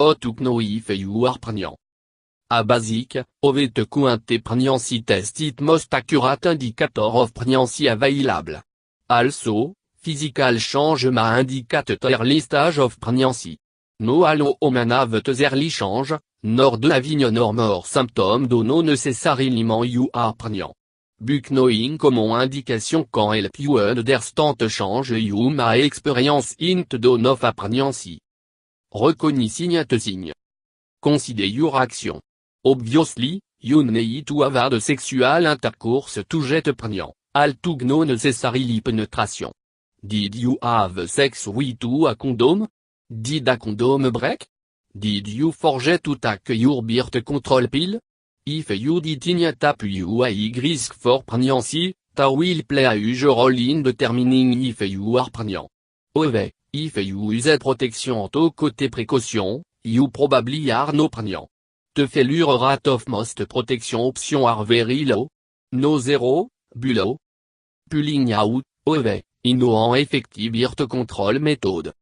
Otukno if you are pregnant. A basic, ovet kuinte pregnancy test it most accurate indicator of pregnancy available. Also, physical change ma indicate early stage of pregnancy. No allo woman have early change, nor de having nor more symptom do no necessarily you are pregnant. But knowing comment indication can help you understand change you ma experience int do of a pregnancy. Reconnaissing te signe. Consider your action. Obviously, you need to have de sexual intercourse to get pregnant, al to no necessarily penetration. Did you have sex with a condom? Did a condom break? Did you forget to take your birth control pill? If you didn't tap you a risk for pregnancy, that will play a huge role in determining if you are pregnant. However, if you use protection to côté précaution, you probably are no pregnant. The failure rate of most protection options are very low. No zero, below. Pulling out, however, in no effective birth control method.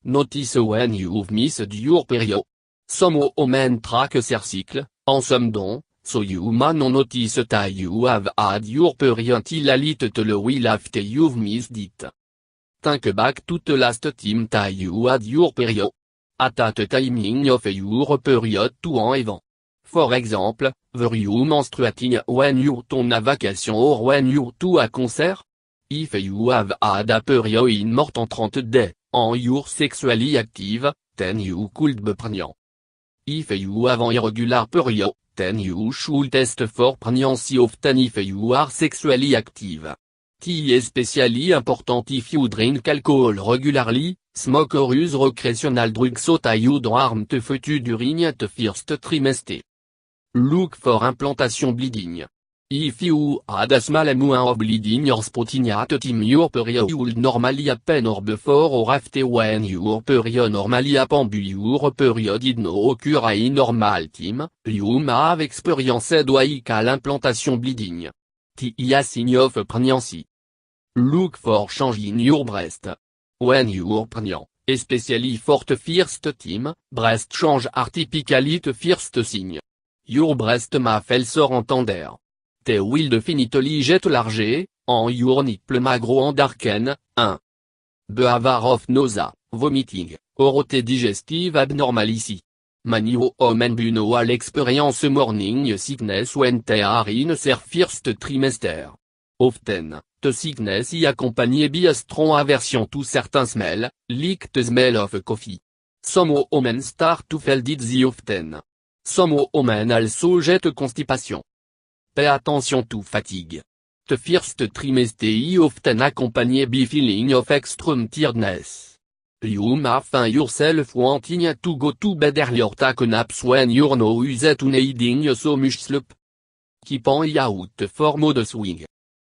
Notice when you've missed your period. Some women track their cycle, and some don't, so you may not notice that you have had your period till a little while after you've missed it. Think back to the last time that you had your period. At that timing of your period to an event. For example, were you menstruating when you're on a vacation or when you're to a concert? If you have had a period in more than 30 days, and you're sexually active, then you could be pregnant. If you have an irregular period, then you should test for pregnancy often if you are sexually active. It is especially important if you drink alcohol regularly, smoke or use recreational drugs so that you don't harm the fetus during the first trimester. Look for implantation bleeding. If you had a small amount of bleeding or spotting at the time your period would normally happen or before or after when your period normally happen but your period did not occur in normal time, you may have experienced local implantation bleeding. It is a sign of pregnancy. Look for change in your breast. When you're pregnant, especially for the first time, breast change are typically the first sign. Your breast may feel sore and tender. They will definitely get larger, and your nipple may grow and darken. 1. Behavior of nausea, vomiting, or digestive abnormality. Many women will experience morning sickness when they are in their first trimester. Often, the sickness is accompanied by a strong aversion to certain smell, like the smell of coffee. Some women start to feel dizzy often. Some women also get constipation. Pay attention to fatigue. The first trimester is often accompanied by feeling of extreme tiredness. You may find yourself wanting to go to bed earlier take naps when you're not used to needing so much sleep. Keep an eye out for mood swing.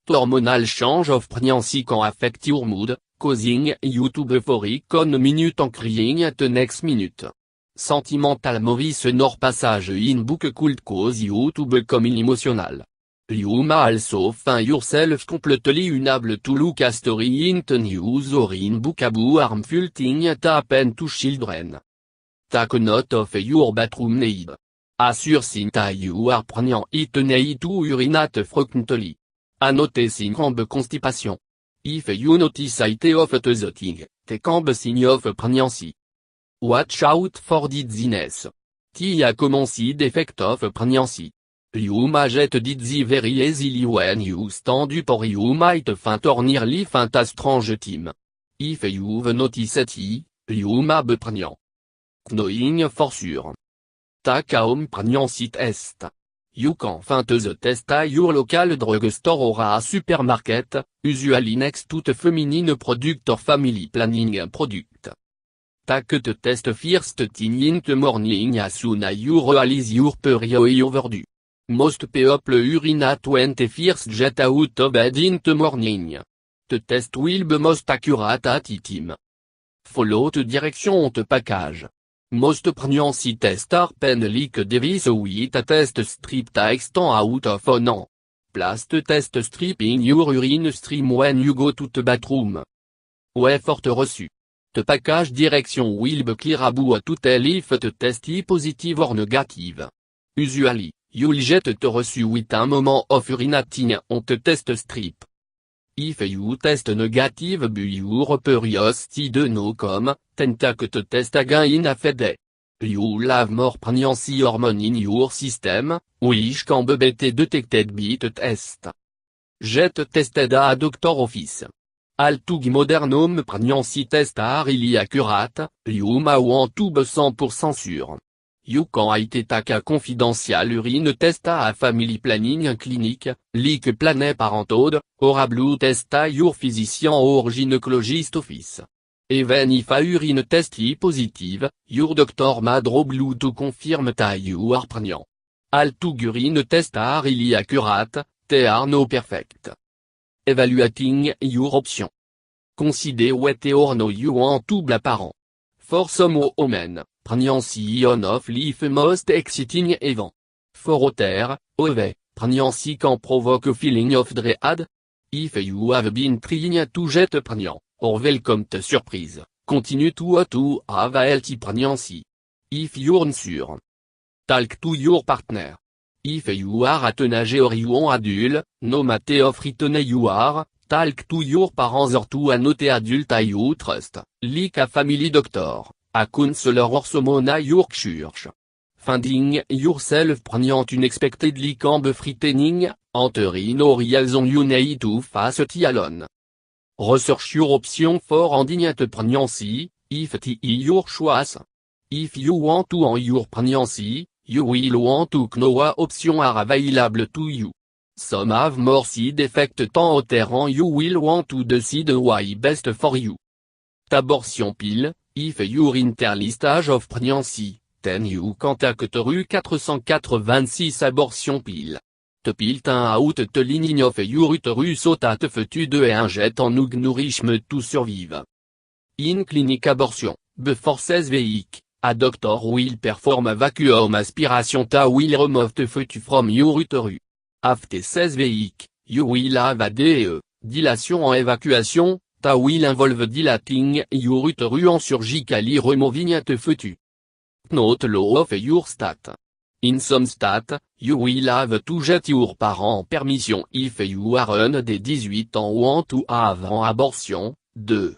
Hormonal change of pregnancy can affect your mood, causing you to be euphoric 1 minute and crying the next minute. Sentimental movies nor passage in book could cause you to become emotional. You may also find yourself completely unable to look a story in the news or in book about harmful things that happen to children. Take note of your bathroom need. As you think that you are pregnant it need to urinate frequently. A noticing camp constipation. If you notice it of the thing, the camp sign of pregnancy. Watch out for dizziness. It a common side effect of pregnancy. You may get dizzy very easily when you stand up or you might faint or nearly faint a strange time. If you've noticed it, you may be pregnant. Knowing for sure. Take a home pregnancy test. You can find the test at your local drugstore or a supermarket, usually next to the feminine product or family planning product. Take the test first thing in the morning as soon as you realize your period is overdue. Most people urinate when they first get out of bed in the morning. The test will be most accurate at it time. Follow the direction on the package. Most pregnancy tests are pen like device with a test strip text out of an. Place the test strip in your urine stream when you go to the bathroom. Ouais forte reçu. Te package direction will be clear about tout if te test positive or negative. Usually, you'll get te reçu with a moment of urinating on te test strip. If you test negative but your curiosity de know come, tenta que te test again in a few days. You'll have more pregnancy hormone in your system, which can be better detected by the test. Get tested a doctor office. All to modern home pregnancy test are really accurate, you may want to be 100% sure. You can take a confidential urine test a family planning clinic, like Planned Parenthood, or a blood test a your physician or gynecologist office. Even if a urine test is positive, your doctor may draw blood to confirm that you are pregnant. All to urine test are really accurate, they are no perfect. Evaluating your option. Consider whether or no you want to be a parent. For some women, pregnancy is one of life's most exciting events. For others, however, pregnancy can provoke a feeling of dread. If you have been trying to get pregnant, or welcome to surprise, continue to have a healthy pregnancy. If you're unsure, talk to your partner. If you are at an age or you are adult, no matter how frightened you are, talk to your parents or to another adult you trust, like a family doctor, a counselor or someone at your church. Finding yourself pregnant unexpectedly can be frightening, and there is no reason you need to face it alone. Research your option for ending a pregnancy, if it is your choice. If you want to end your pregnancy, you will want to know what options are available to you. Some have more side effects than others and you will want to decide what is best for you. Abortion pill, if you're in early stage of pregnancy, then you contact Rue 486 abortion pill. The pill tend out the lining of your uterus so that fetus de inject en nourishment to survive. In clinic abortion, before 6 weeks, a doctor will perform a vacuum aspiration that will remove the fetus from your uterus. After 6 weeks, you will have a DE, dilation en évacuation, that will involve dilating your uterus and surgically removing the fetus. Note low of your stat. In some state, you will have to get your parents permission if you are under 18 ans want to have an abortion. 2.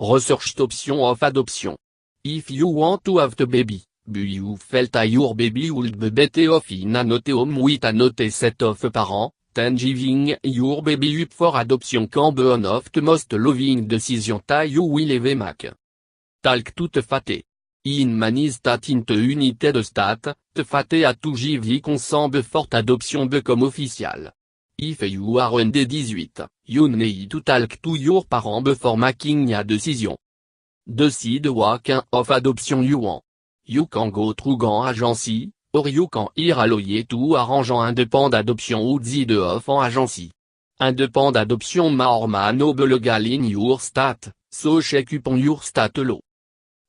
Research option of adoption. If you want to have the baby, but you felt that your baby would be better off in another home with another set of parents, then giving your baby up for adoption can be one of the most loving decisions that you will ever make. Talk to the fate. In many states in the United States, the fate a to give consent before adoption become official. If you are under 18, you need to talk to your parents before making a decision. Decide what kind of adoption you want. You can go through an agency, or you can hire a lawyer to arrange an independent adoption outside of an agency. Independent adoption may or may not be legal in your state, so check upon your state law.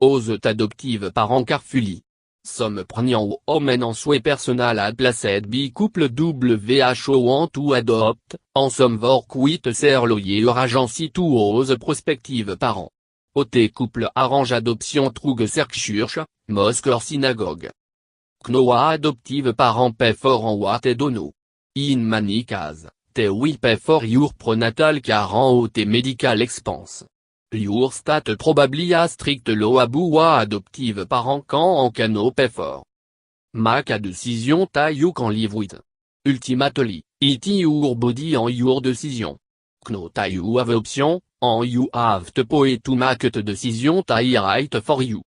Aux adoptive parents carefully. Some pregnant women en souhait personnel had placed by couple WHO want to adopt, and some work with their lawyer or agency to house prospective parents. Ote couple arrange adoption through their church, mosque or synagogue. Knowa adoptive parents pay for and what they don't know. In many cases, they will pay for your prenatal care and the medical expense. Your state probably has strict law about what adoptive parents can and cannot pay for. Make a decision that you can live with. Ultimately, it is your body and your decision. Know that you have option, and you have the power to make the decision that is right for you.